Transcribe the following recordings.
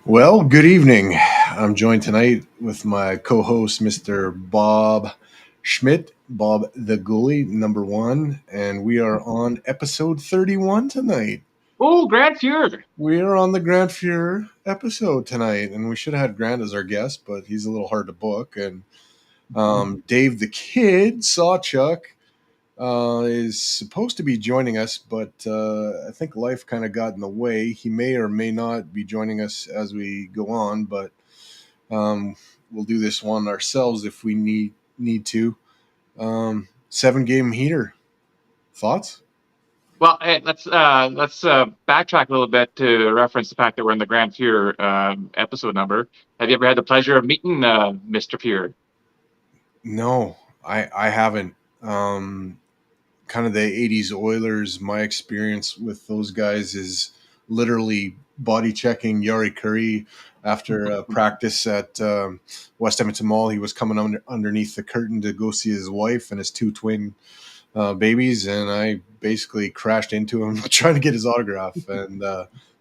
Well, good evening. I'm joined tonight with my co-host, Mr. Bob Schmidt, Bob the Goalie, number one, and we are on episode 31 tonight. Oh, Grant Fuhrer. We are on the Grant Fuhrer episode tonight, and we should have had Grant as our guest, but he's a little hard to book. And Dave the Kid Sawchuk is supposed to be joining us, but I think life kind of got in the way. He may or may not be joining us as we go on, but we'll do this one ourselves if we need to. 7-game heater. Thoughts? Well, hey, let's backtrack a little bit to reference the fact that we're in the Grant Fuhrer episode number. Have you ever had the pleasure of meeting Mr. Fuhrer? No, I haven't. Kind of the 80s Oilers, my experience with those guys is literally body checking Yari Curry after practice at West Edmonton Mall. He was coming underneath the curtain to go see his wife and his two twin babies, and I basically crashed into him trying to get his autograph. And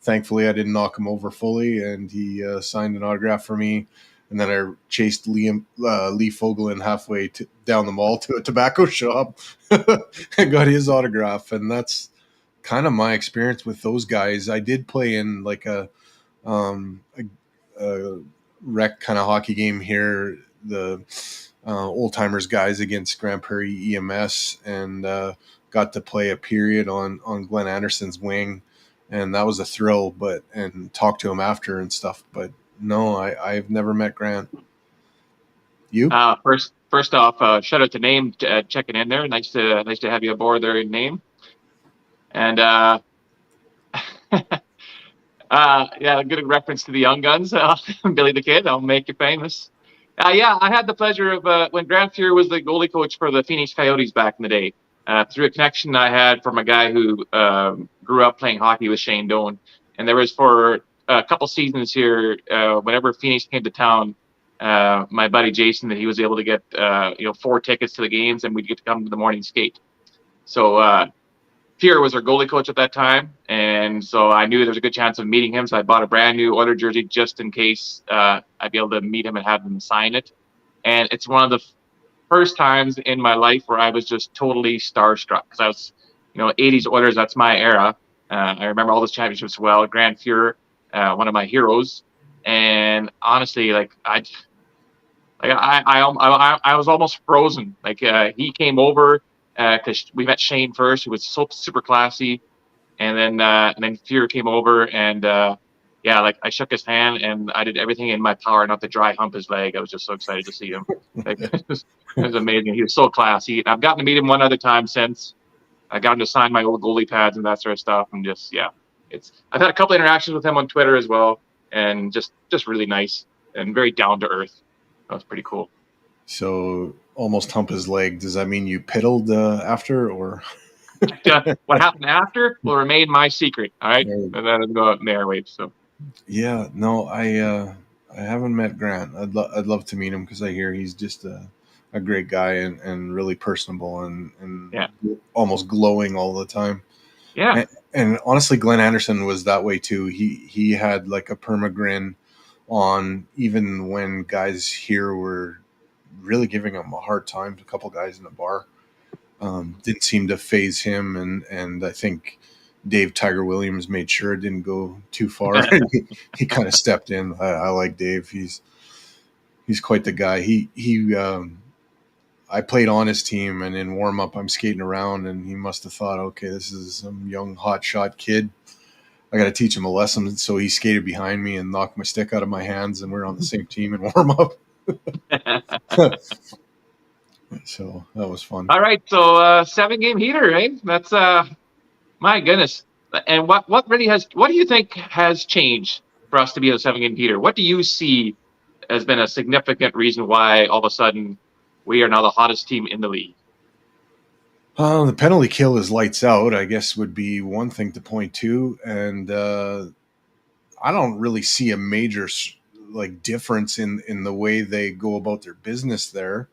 thankfully, I didn't knock him over fully, and he signed an autograph for me. And then I chased Lee Fogelin halfway down the mall to a tobacco shop and got his autograph. And that's kind of my experience with those guys. I did play in like a rec kind of hockey game here, the Old Timers guys against Grand Prairie EMS, and got to play a period on Glenn Anderson's wing. And that was a thrill, and talk to him after and stuff. But no, I've never met Grant. You? First off, shout out to Name checking in there. Nice to have you aboard there, Name. And yeah, good reference to the Young Guns, Billy the Kid. I'll make you famous. Yeah, I had the pleasure of when Grant Fuhrer was the goalie coach for the Phoenix Coyotes back in the day. Through a connection I had from a guy who grew up playing hockey with Shane Doan, and there was for a couple seasons here, whenever Phoenix came to town, my buddy Jason, that he was able to get 4 tickets to the games, and we'd get to come to the morning skate. So Fuhrer was our goalie coach at that time, and so I knew there was a good chance of meeting him. So I bought a brand new Oilers jersey just in case I'd be able to meet him and have him sign it. And it's one of the first times in my life where I was just totally starstruck, because I was, 80s Oilers. That's my era. I remember all those championships well. Grant Fuhrer, one of my heroes, and honestly, I was almost frozen. He came over because we met Shane first, who was so super classy, and then Fuhrer came over, and I shook his hand, and I did everything in my power not to dry hump his leg. I was just so excited to see him. It was amazing. He was so classy. I've gotten to meet him one other time since. I got him to sign my old goalie pads and that sort of stuff, and I've had a couple interactions with him on Twitter as well, and just really nice and very down to earth. That was pretty cool. So almost hump his leg. Does that mean you piddled after, or? What happened after will remain my secret. All right, and then it'll go out in the airwaves. So. Yeah, no, I haven't met Grant. I'd love to meet him, because I hear he's just a great guy and really personable and almost glowing all the time. Yeah. And honestly, Glenn Anderson was that way too. He had like a perma grin on, even when guys here were really giving him a hard time. A couple guys in the bar didn't seem to phase him, and I think Dave Tiger Williams made sure it didn't go too far. He kind of stepped in. I like Dave. He's quite the guy. I played on his team, and in warm up, I'm skating around, and he must have thought, okay, this is some young hotshot kid. I got to teach him a lesson. So he skated behind me and knocked my stick out of my hands, and we're on the same team in warm up. So that was fun. All right, so 7-game heater, eh? That's my goodness. And what do you think has changed for us to be a 7-game heater? What do you see has been a significant reason why all of a sudden we are now the hottest team in the league? The penalty kill is lights out, I guess, would be one thing to point to, and I don't really see a major difference in the way they go about their business there.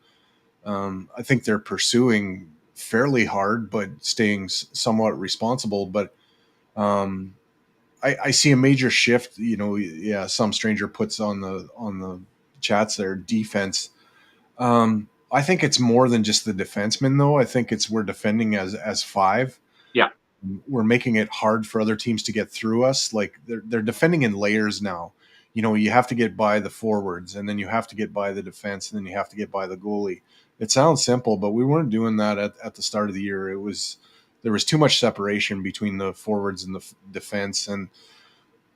I think they're pursuing fairly hard, but staying somewhat responsible. But I see a major shift. Some stranger puts on the chats there defense. I think it's more than just the defenseman, though. I think we're defending as five. Yeah, we're making it hard for other teams to get through us. Like they're defending in layers now. You have to get by the forwards, and then you have to get by the defense, and then you have to get by the goalie. It sounds simple, but we weren't doing that at the start of the year. There was too much separation between the forwards and the defense, and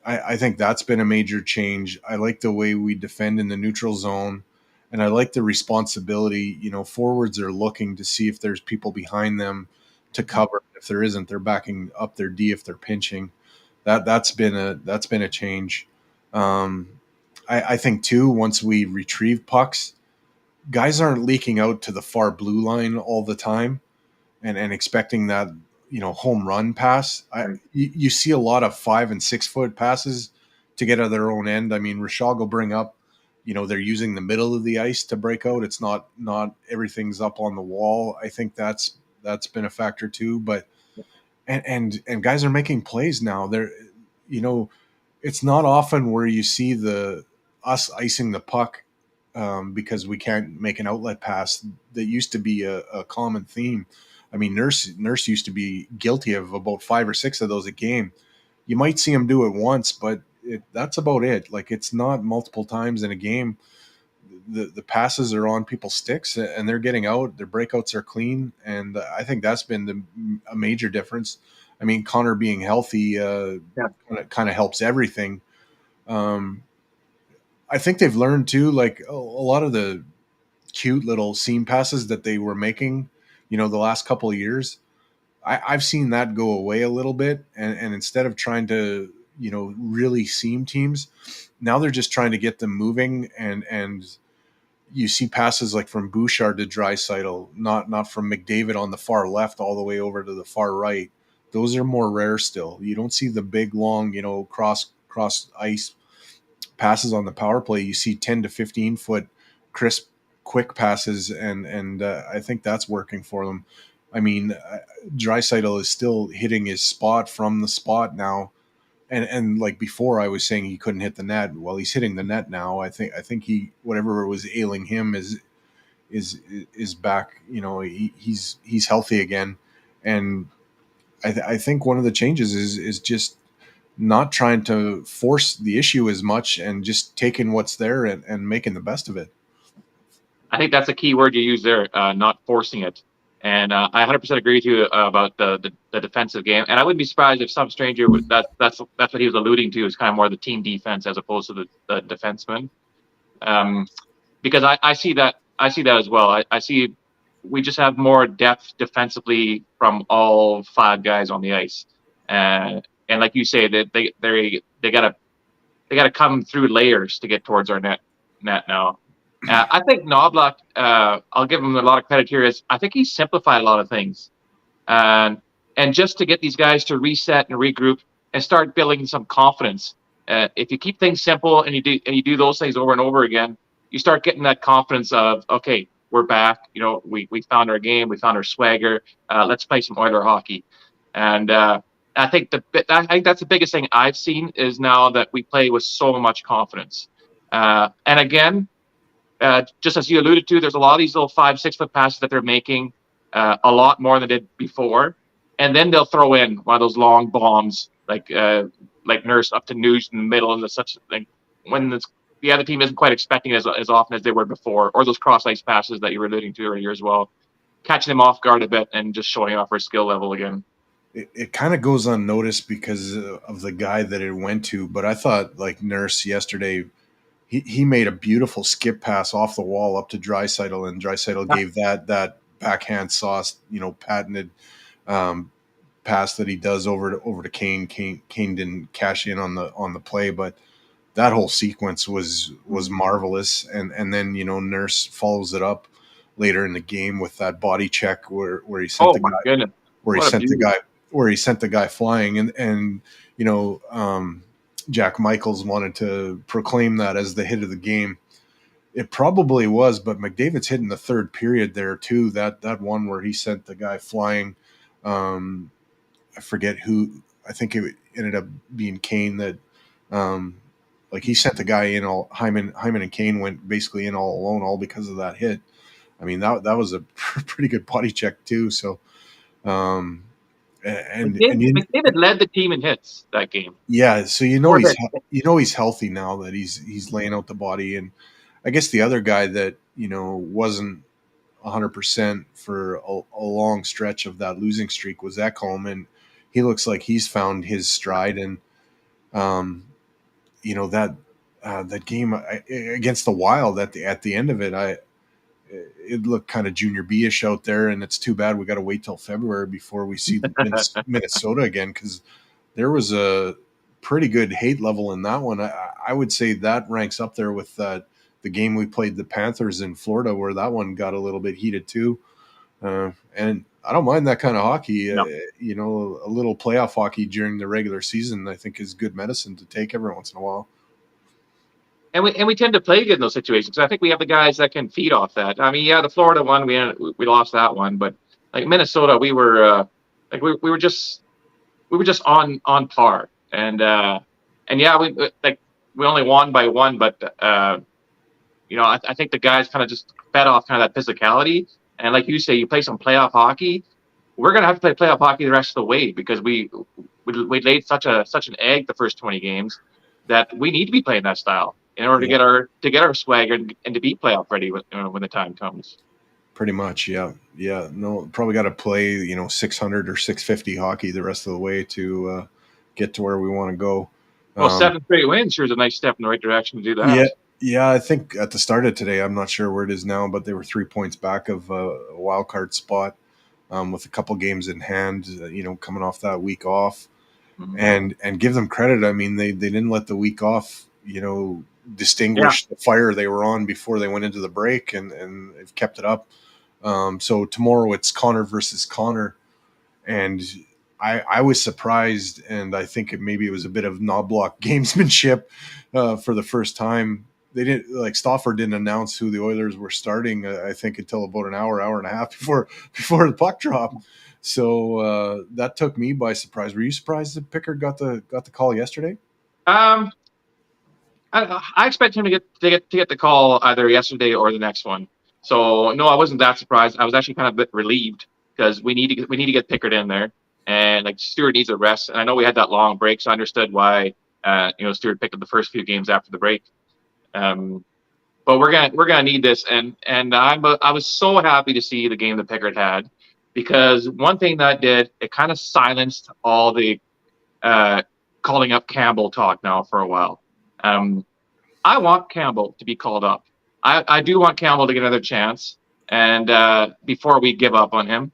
I think that's been a major change. I like the way we defend in the neutral zone, and I like the responsibility. Forwards are looking to see if there's people behind them to cover. If there isn't, they're backing up their D if they're pinching. That's been a change. I think too, once we retrieve pucks, guys aren't leaking out to the far blue line all the time and expecting that, home run pass. You see a lot of 5 and 6 foot passes to get out of their own end. I mean, Rashad will bring up, they're using the middle of the ice to break out. It's not everything's up on the wall. I think that's been a factor too, but, and guys are making plays now. It's not often where you see us icing the puck because we can't make an outlet pass. That used to be a common theme. I mean, Nurse used to be guilty of about 5 or 6 of those a game. You might see him do it once, but that's about it. Like, it's not multiple times in a game. The passes are on people's sticks and they're getting out. Their breakouts are clean, and I think that's been a major difference. I mean, Connor being healthy kind of helps everything. I think they've learned too, like a lot of the cute little seam passes that they were making, the last couple of years. I've seen that go away a little bit, and instead of trying to, really seam teams, now they're just trying to get them moving, and you see passes like from Bouchard to Draisaitl, not from McDavid on the far left all the way over to the far right. Those are more rare still. You don't see the big, long, cross ice passes on the power play. You see 10 to 15 foot crisp, quick passes, and I think that's working for them. I mean, Draisaitl is still hitting his spot from the spot now, and like before, I was saying he couldn't hit the net. Well, he's hitting the net now. I think he, whatever was ailing him is back. He's healthy again, and I think one of the changes is just not trying to force the issue as much and just taking what's there and making the best of it. I think that's a key word you use there, not forcing it. And I 100% agree with you about the defensive game. And I wouldn't be surprised if some stranger that's what he was alluding to, is kind of more the team defense as opposed to the defenseman. Because I see that as well. I see we just have more depth defensively from all 5 guys on the ice. And like you say, that they gotta come through layers to get towards our net now. I think Knobloch, I'll give him a lot of credit here. I think he simplified a lot of things, and just to get these guys to reset and regroup and start building some confidence. If you keep things simple and you do those things over and over again, you start getting that confidence of, okay, we're back. We found our game, we found our swagger. Let's play some Oiler hockey. And I think that's the biggest thing I've seen is now that we play with so much confidence. And again, just as you alluded to, there's a lot of these little 5-6 foot passes that they're making, a lot more than they did before. And then they'll throw in one of those long bombs, like Nurse up to News in the middle, and such like when the other team isn't quite expecting it as often as they were before, or those cross ice passes that you were alluding to earlier as well, catching them off guard a bit and just showing off our skill level again. It kind of goes unnoticed because of the guy that it went to, but I thought like Nurse yesterday, he made a beautiful skip pass off the wall up to Draisaitl, and Draisaitl gave that backhand sauce, patented pass that he does over to Kane. Kane didn't cash in on the play, but that whole sequence was marvelous. And then Nurse follows it up later in the game with that body check where he sent where he sent the guy flying, and Jack Michaels wanted to proclaim that as the hit of the game. It probably was, but McDavid's hit in the third period there too. That one where he sent the guy flying. I forget who. I think it ended up being Kane that, like he sent the guy in all. Hyman and Kane went basically in all alone, all because of that hit. I mean that was a pretty good body check too. So, McDavid led the team in hits that game. Yeah, so he's healthy now that he's laying out the body, and I guess the other guy that wasn't 100% for a long stretch of that losing streak was Ekholm, and he looks like he's found his stride. And that game against the Wild at the end of it, it looked kind of junior B-ish out there, and it's too bad we got to wait till February before we see Minnesota again, because there was a pretty good hate level in that one. I would say that ranks up there with the game we played the Panthers in Florida, where that one got a little bit heated too. And I don't mind that kind of hockey. No. A little playoff hockey during the regular season, I think, is good medicine to take every once in a while. And we tend to play good in those situations. I think we have the guys that can feed off that. I mean, yeah, the Florida one, we lost that one, but like Minnesota, we were we were just on par. And yeah, we only won by one, but I think the guys kind of just fed off kind of that physicality. And like you say, you play some playoff hockey. We're gonna have to play playoff hockey the rest of the way, because we laid such an egg the first 20 games that we need to be playing that style in order to get our swagger and to be playoff ready when the time comes. Pretty much, yeah. No, probably got to play 600 or 650 hockey the rest of the way to get to where we want to go. Well, 7 straight wins sure is a nice step in the right direction to do that. Yeah. I think at the start of today, I'm not sure where it is now, but they were 3 points back of a wild card spot with a couple games in hand. Coming off that week off, and give them credit. I mean, they didn't let the week off distinguish the fire they were on before they went into the break, and they've kept it up. So tomorrow it's Connor versus Connor, and I was surprised, and I think maybe it was a bit of knob-block gamesmanship for the first time. They didn't, like, Stauffer didn't announce who the Oilers were starting, I think, until about an hour and a half before the puck drop. So that took me by surprise. Were you surprised that Pickard got the call yesterday? I expect him to get the call either yesterday or the next one. So no, I wasn't that surprised. I was actually kind of a bit relieved, because we need to get Pickard in there, and like Stewart needs a rest. And I know we had that long break, so I understood why Stewart picked up the first few games after the break. But we're gonna need this, and I was so happy to see the game that Pickard had, because one thing that did, it kind of silenced all the calling up Campbell talk now for a while. I want Campbell to be called up. I do want Campbell to get another chance, and before we give up on him.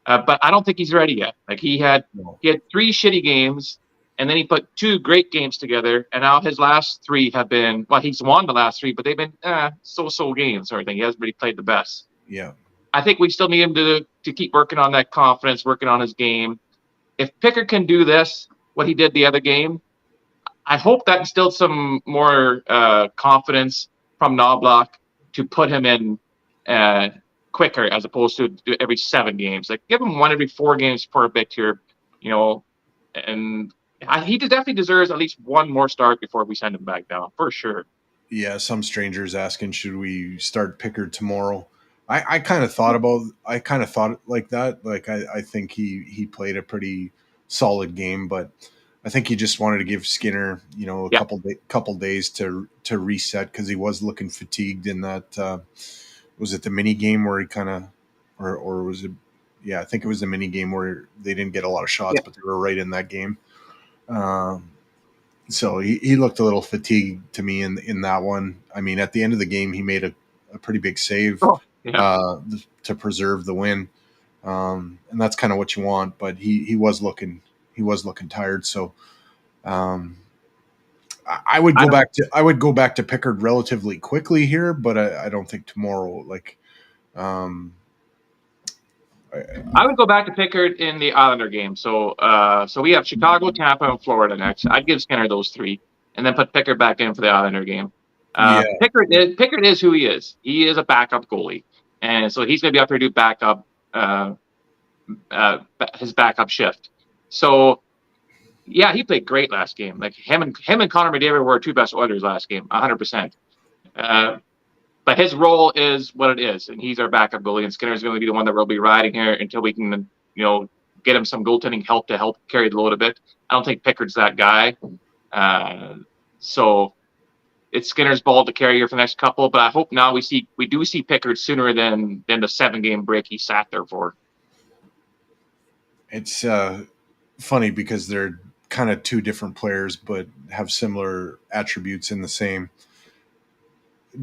But I don't think he's ready yet. Like he had 3 shitty games, and then he put 2 great games together, and now his last 3 have been, well, he's won the last 3, but they've been so-so games or anything. He hasn't really played the best. Yeah. I think we still need him to keep working on that confidence, working on his game. If Pickard can do this, what he did the other game, I hope that instilled some more confidence from Knobloch to put him in quicker, as opposed to every 7 games. Like, give him 1 every 4 games for a bit here, and he definitely deserves at least 1 more start before we send him back down, for sure. Yeah, some strangers asking, should we start Pickard tomorrow? I kind of thought like that. Like I think he played a pretty solid game, but I think he just wanted to give Skinner, a Yeah, couple days to reset because he was looking fatigued in that. Was it the mini game where he kind of, or was it? Yeah, I think it was the mini game where they didn't get a lot of shots, yeah, but they were right in that game. Um, so he looked a little fatigued to me in that one. I mean, at the end of the game, he made a pretty big save oh, yeah. uh, to preserve the win, and that's kind of what you want. But he was looking tired. So um, I don't. I would go back to Pickard relatively quickly here, but I don't think tomorrow. Like um, I, I would go back to Pickard in the Islander game. So we have Chicago, Tampa, and Florida next. I'd give Skinner those three, and then put Pickard back in for the Islander game. yeah, Pickard is who he is. He is a backup goalie, and so he's going to be up here to do backup, uh, his backup shift. So yeah, he played great last game. Like him and Connor McDavid were our two best Oilers last game, 100%. Uh, but his role is what it is, and he's our backup goalie. And Skinner's going to be the one that we'll be riding here until we can, get him some goaltending help to help carry the load a bit. I don't think Pickard's that guy, so it's Skinner's ball to carry here for the next couple. But I hope now we do see Pickard sooner than the 7-game break he sat there for. it's funny because they're kind of two different players, but have similar attributes in the same.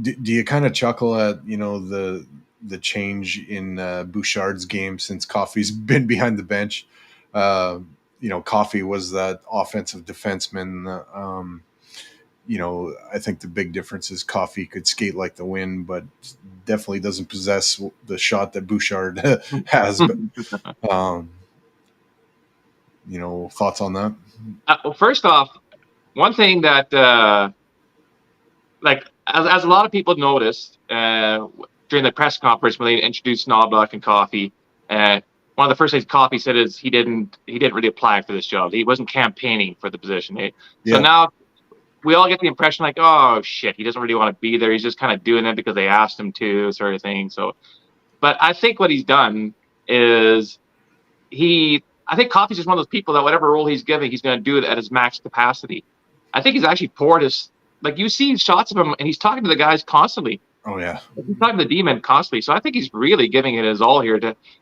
Do you kind of chuckle at the change in Bouchard's game since Coffey's been behind the bench? Coffey was that offensive defenseman. I think the big difference is Coffey could skate like the wind, but definitely doesn't possess the shot that Bouchard has. But thoughts on that? Well, first off, one thing that like as a lot of people noticed during the press conference when they introduced Knobloch and Coffey, one of the first things Coffey said is he didn't really apply for this job. He wasn't campaigning for the position. So Yeah, now we all get the impression like, oh shit, he doesn't really want to be there. He's just kind of doing it because they asked him to, sort of thing. So, but I think what he's done is I think Coffey's just one of those people that whatever role he's given, he's going to do it at his max capacity. I think he's actually poured his, like you see shots of him and he's talking to the guys constantly. oh yeah, He's talking to the D-men constantly. So I think he's really giving it his all here.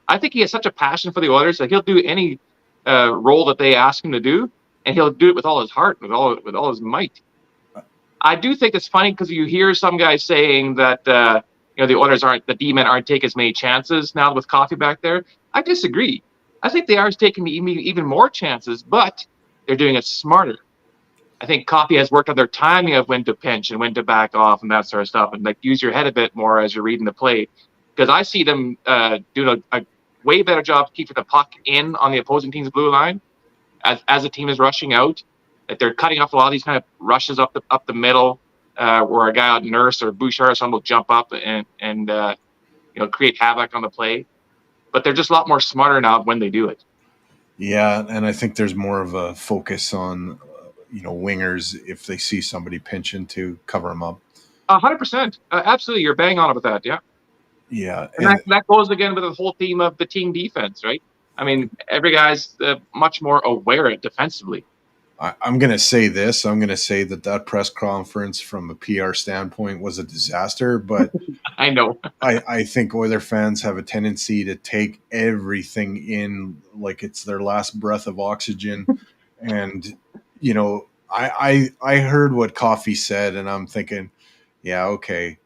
I think he has such a passion for the Oilers that he'll do any role that they ask him to do, and he'll do it with all his heart, with all his might. I do think it's funny because you hear some guys saying that the D-men aren't taking as many chances now with Coffey back there. I disagree. I think they are taking even more chances, but they're doing it smarter. I think Coffey has worked on their timing of when to pinch and when to back off and that sort of stuff, and like use your head a bit more as you're reading the play. Because I see them doing a way better job keeping the puck in on the opposing team's blue line as the team is rushing out. That they're cutting off a lot of these kind of rushes up the middle, where a guy like Nurse or Bouchard or someone will jump up and create havoc on the play. But they're just a lot more smarter now when they do it. yeah, and I think there's more of a focus on wingers if they see somebody pinching to cover them up. 100%, absolutely, you're bang on with that, yeah. Yeah, And that goes again with the whole theme of the team defense, right? I mean, every guy's much more aware defensively. I'm going to say this. I'm going to say that press conference from a PR standpoint was a disaster, but I know. I think Oiler fans have a tendency to take everything in like it's their last breath of oxygen. And, I heard what Coffey said, and I'm thinking, yeah, okay,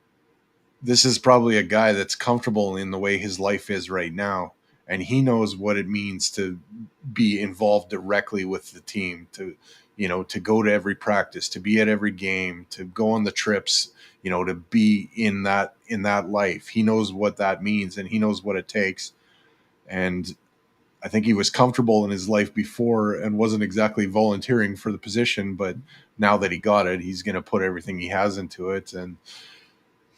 this is probably a guy that's comfortable in the way his life is right now. And he knows what it means to be involved directly with the team, to go to every practice, to be at every game, to go on the trips, to be in that life. He knows what that means and he knows what it takes. And I think he was comfortable in his life before and wasn't exactly volunteering for the position, but now that he got it, he's going to put everything he has into it. And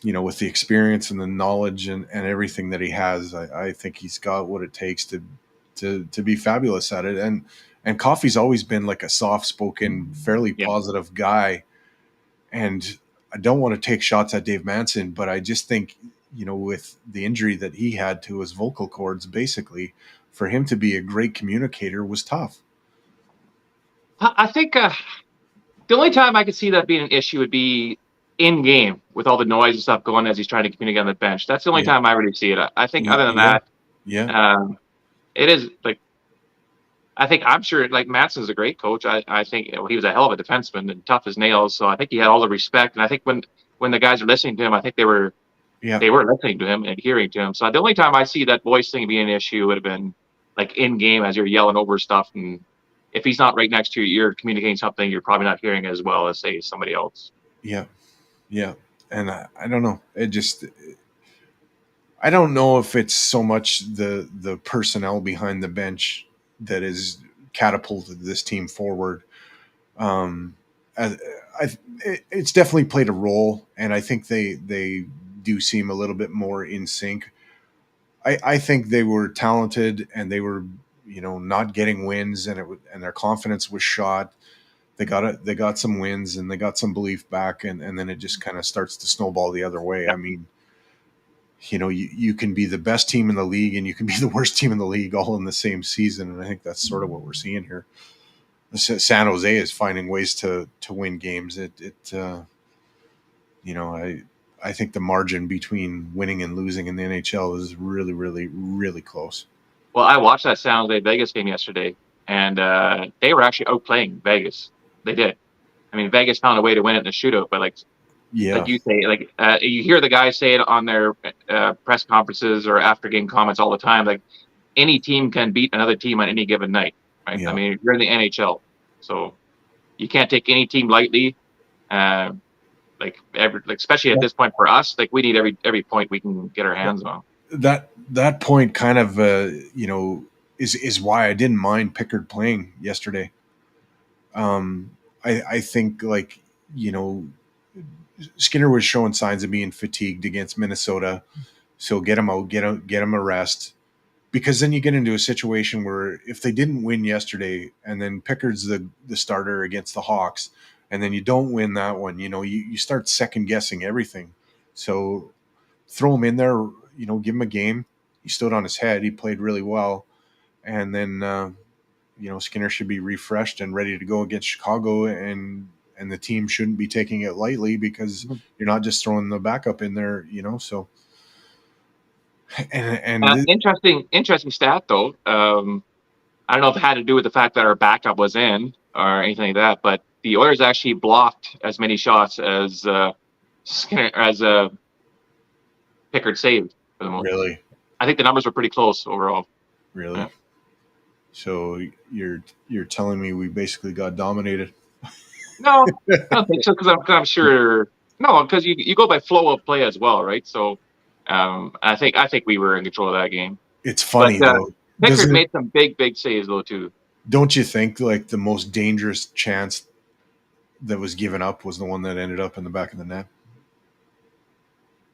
with the experience and the knowledge and everything that he has, I think he's got what it takes to be fabulous at it. And Coffey's always been like a soft spoken, fairly positive guy. And don't want to take shots at Dave Manson, but I just think, with the injury that he had to his vocal cords, basically, for him to be a great communicator was tough. I think the only time I could see that being an issue would be in game with all the noise and stuff going as he's trying to communicate on the bench. That's the only Yeah. time I really see it. I think other than Yeah. that, Yeah. it is like, I think I'm sure like Matson's a great coach. I think he was a hell of a defenseman and tough as nails. So I think he had all the respect. And I think when the guys are listening to him, I think they were listening to him and adhering to him. So the only time I see that voice thing being an issue would have been like in game as you're yelling over stuff. And if he's not right next to you, you're communicating something you're probably not hearing as well as say somebody else. Yeah. Yeah. And I don't know. I don't know if it's so much the personnel behind the bench that has catapulted this team forward. It's definitely played a role, and I think they do seem a little bit more in sync. I think they were talented, and they were not getting wins, and their confidence was shot. They got some wins, and they got some belief back, and then it just kind of starts to snowball the other way. Yeah. I mean, you can be the best team in the league and you can be the worst team in the league all in the same season. And I think that's sort of what we're seeing here. San Jose is finding ways to win games. I think the margin between winning and losing in the NHL is really, really, really close. Well, I watched that San Jose Vegas game yesterday, and they were actually outplaying Vegas. They did. I mean, Vegas found a way to win it in the shootout, but like you say, you hear the guys say it on their press conferences or after game comments all the time. Like any team can beat another team on any given night, right? Yeah. I mean, you're in the NHL, so you can't take any team lightly. Especially at this point for us, like we need every point we can get our hands on. That point kind of is why I didn't mind Pickard playing yesterday. I think Skinner was showing signs of being fatigued against Minnesota, so get him out, get him a rest, because then you get into a situation where if they didn't win yesterday, and then Pickard's the starter against the Hawks, and then you don't win that one, you start second guessing everything. So throw him in there, give him a game. He stood on his head. He played really well, and then Skinner should be refreshed and ready to go against Chicago, and the team shouldn't be taking it lightly because you're not just throwing the backup in there, so. And interesting stat though. I don't know if it had to do with the fact that our backup was in or anything like that, but the Oilers actually blocked as many shots as Skinner Pickard saved for the most. Really? I think the numbers were pretty close overall. Really? Yeah. So you're telling me we basically got dominated? No, I don't think so, because I'm sure. No, because you go by flow of play as well, right? So, I think we were in control of that game. It's funny though. Pickard made some big saves though too. Don't you think like the most dangerous chance that was given up was the one that ended up in the back of the net?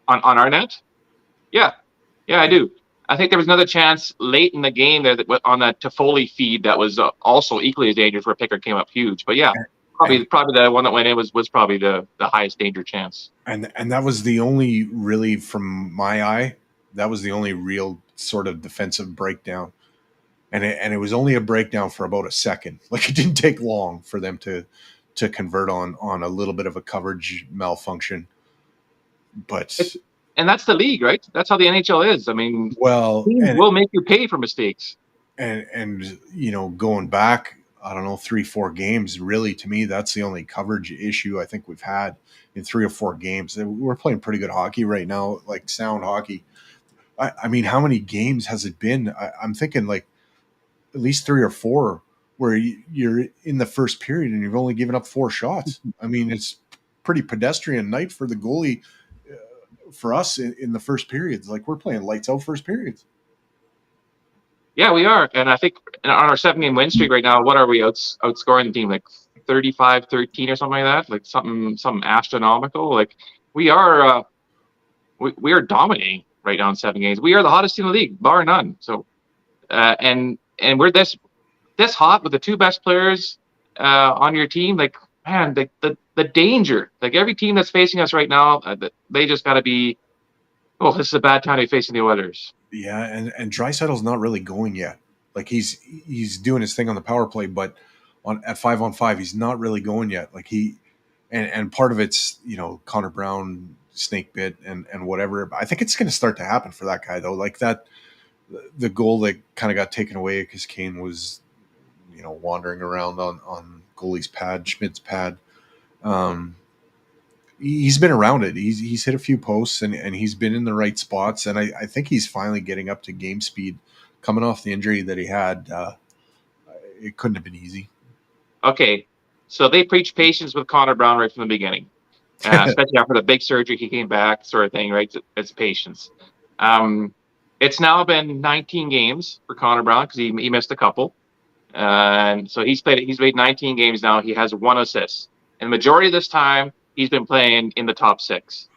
On our net? Yeah, I do. I think there was another chance late in the game there that on that Toffoli feed that was also equally as dangerous, where Pickard came up huge. But yeah, probably the one that went in was probably the highest danger chance. And that was the only really, from my eye, that was the only real sort of defensive breakdown. And it was only a breakdown for about a second. Like it didn't take long for them to convert on a little bit of a coverage malfunction. But and that's the league, right? That's how the NHL is. I mean, teams will make you pay for mistakes. And going back, I don't know, 3-4 games, really, to me, that's the only coverage issue I think we've had in 3 or 4 games. We're playing pretty good hockey right now, like sound hockey. I mean, how many games has it been? I'm thinking like at least 3 or 4 where you're in the first period and you've only given up 4 shots. I mean, it's pretty pedestrian night for the goalie. For us in the first periods, like we're playing lights out first periods. Yeah, we are. And I think on our 7-game win streak right now, what are we outscoring the team? Like 35-13 or something like that? Like something astronomical. Like we are dominating right now in 7 games. We are the hottest team in the league, bar none. So and we're this hot with the 2 best players on your team. Like, man, the the danger. Like every team that's facing us right now, they just got to be. Oh, this is a bad time to be facing the Oilers. Yeah, and Draisaitl's not really going yet. Like he's doing his thing on the power play, but at 5-on-5, he's not really going yet. Like and part of it's Connor Brown snake bit and whatever. I think it's going to start to happen for that guy though. Like that, the goal that kind of got taken away because Kane was wandering around on goalie's pad, Schmidt's pad. He's been around it. He's hit a few posts and he's been in the right spots. And I think he's finally getting up to game speed coming off the injury that he had. It couldn't have been easy. Okay. So they preach patience with Connor Brown right from the beginning, especially after the big surgery. He came back sort of thing, right? It's patience. It's now been 19 games for Connor Brown because he missed a couple. And so he's played 19 games now. He has 1 assist. And the majority of this time, he's been playing in the top 6.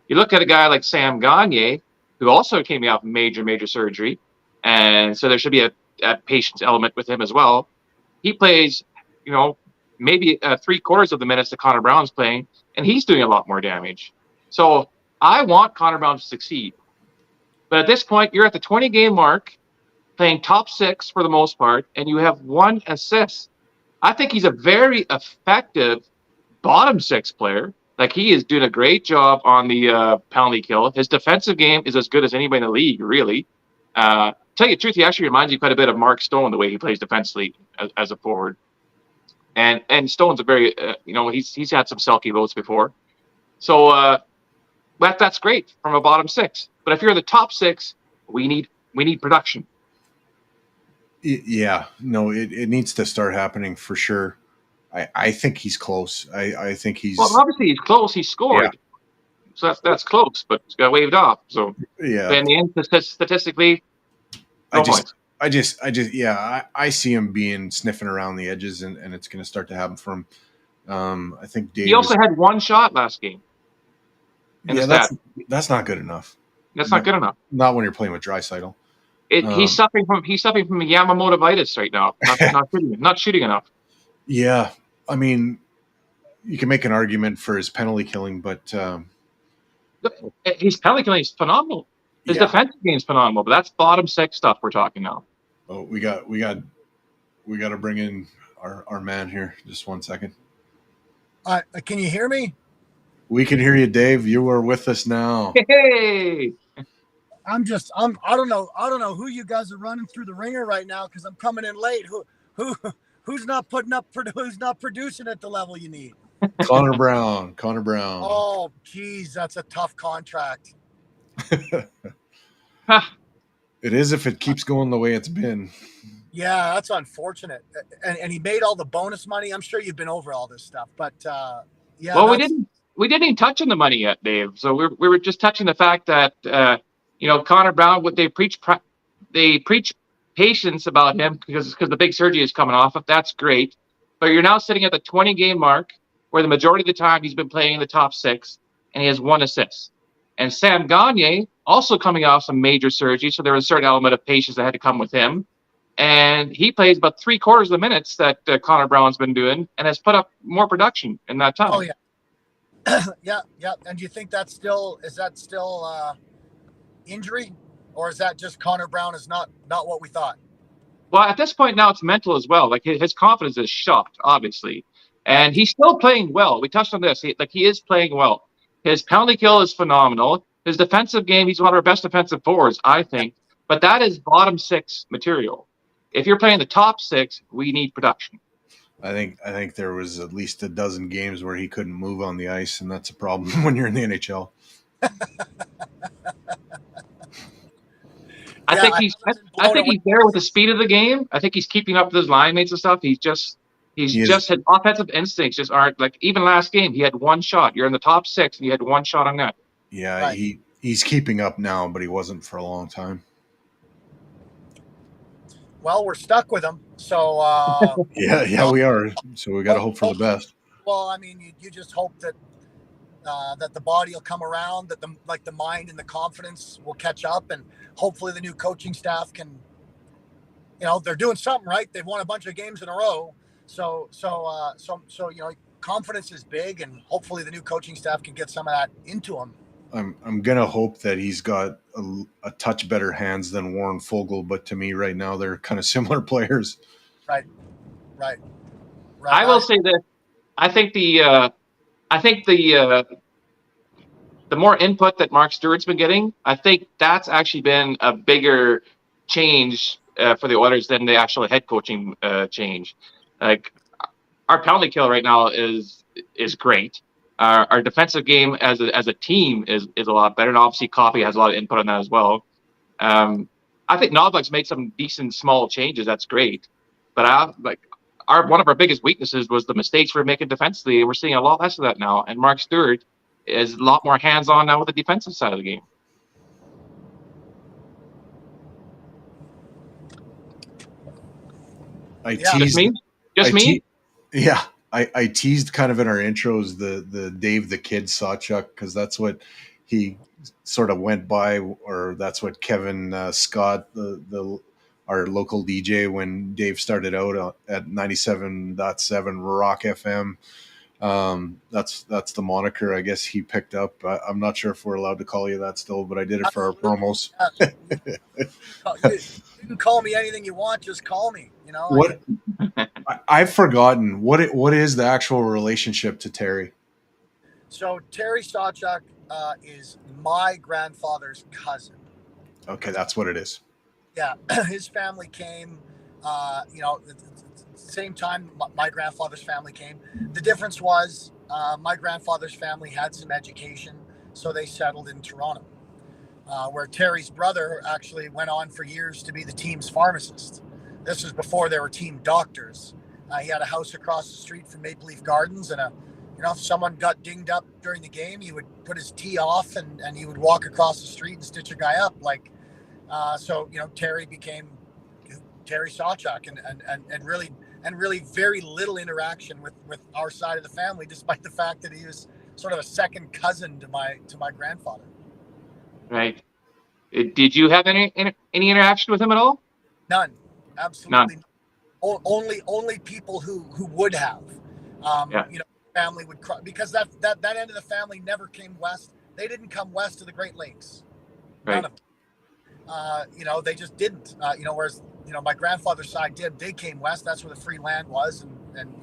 You look at a guy like Sam Gagner, who also came out of major surgery, and so there should be a patience element with him as well. He plays, maybe 3/4 of the minutes that Connor Brown's playing, and he's doing a lot more damage. So I want Connor Brown to succeed. But at this point, you're at the 20-game mark, playing top 6 for the most part, and you have 1 assist. I think he's a very effective bottom 6 player. Like he is doing a great job on the penalty kill. His defensive game is as good as anybody in the league, really. Tell you the truth, he actually reminds you quite a bit of Mark Stone, the way he plays defensively as a forward. And Stone's a very, he's had some Selke votes before. So that's great from a bottom 6. But if you're in the top 6, we need production. Yeah, no, it needs to start happening for sure. I think he's close. I think he's obviously he's close. He scored, yeah. So that's close, but got waved off. So yeah, in the end, statistically, I see him being sniffing around the edges, and it's going to start to happen for him. I think Dave. He also had 1 shot last game. Yeah, that's not good enough. That's not good enough. Not when you're playing with Draisaitl. He's suffering from Yamamotovitis right now. Not shooting enough. Yeah, I mean, you can make an argument for his penalty killing, but his penalty killing is phenomenal. His defensive game is phenomenal, but that's bottom 6 stuff we're talking now. Oh, we got to bring in our man here. Just 1 second. Can you hear me? We can hear you, Dave. You are with us now. Hey. I don't know who you guys are running through the ringer right now because I'm coming in late. Who's not who's not producing at the level you need? Connor Brown. Oh, geez, that's a tough contract. It is if it keeps going the way it's been. Yeah, that's unfortunate. And he made all the bonus money. I'm sure you've been over all this stuff, but yeah. Well, we didn't even touch on the money yet, Dave. So we were just touching the fact that Connor Brown, what they preach patience about him because the big surgery is coming off. That's great, but you're now sitting at the 20-game mark where the majority of the time he's been playing in the top 6, and he has 1 assist. And Sam Gagner also coming off some major surgery, so there was a certain element of patience that had to come with him. And he plays about 3/4 of the minutes that Connor Brown's been doing, and has put up more production in that time. Oh yeah, yeah. And do you think is that still injury, or is that just Connor Brown is not what we thought? Well, at this point now it's mental as well. Like his confidence is shot, obviously, and he's still playing well. We touched on this. He is playing well. His penalty kill is phenomenal. His defensive game, he's one of our best defensive forwards, I think. But that is bottom 6 material. If you're playing the top 6, we need production. I think there was at least a dozen games where he couldn't move on the ice, and that's a problem when you're in the NHL. I think he's there with the speed of the game. I think he's keeping up with his line mates and stuff. He's just had offensive instincts just aren't like even last game he had 1 shot. You're in the top 6 and you had 1 shot on net. Yeah, right. He's keeping up now, but he wasn't for a long time. Well, we're stuck with him, so yeah, we are. So we got to hope for the best. Well, I mean, you just hope that the body will come around, that the mind and the confidence will catch up, and hopefully the new coaching staff can, they're doing something right. They've won a bunch of games in a row, so confidence is big, and hopefully the new coaching staff can get some of that into him. I'm gonna hope that he's got a touch better hands than Warren Fogle, but to me right now they're kind of similar players. Right. I will say that I think the more input that Mark Stewart's been getting, I think that's actually been a bigger change for the Oilers than the actual head coaching change. Like our penalty kill right now is great. Our defensive game as a team is a lot better, and obviously Coffey has a lot of input on that as well. I think Knoblauch's made some decent small changes. That's great, but one of our biggest weaknesses was the mistakes we're making defensively. We're seeing a lot less of that now, and Mark Stewart is a lot more hands-on now with the defensive side of the game. Just me? Yeah. I teased kind of in our intros the Dave the Kid Sawchuk, because that's what he sort of went by, or that's what Kevin Scott, our local DJ, when Dave started out at 97.7 Rock FM. That's the moniker I guess he picked up. I'm not sure if we're allowed to call you that still, but I did it for our promos. You can call me anything you want. Just call me. What? I've forgotten what is the actual relationship to Terry. So Terry Sawchuk is my grandfather's cousin. Okay, that's what it is. Yeah, his family came. Same time my grandfather's family came. The difference was my grandfather's family had some education, so they settled in Toronto, where Terry's brother actually went on for years to be the team's pharmacist. This was before there were team doctors. He had a house across the street from Maple Leaf Gardens, and if someone got dinged up during the game, he would put his tee off and he would walk across the street and stitch a guy up. Terry became Terry Sawchuk, and really very little interaction with our side of the family, despite the fact that he was sort of a second cousin to my grandfather. Right. Did you have any interaction with him at all? None. Absolutely. None. Only people who would have. Family would cry because that end of the family never came west. They didn't come west to the Great Lakes. Right. None of them. They just didn't. Whereas my grandfather's side did. They came west. That's where the free land was, and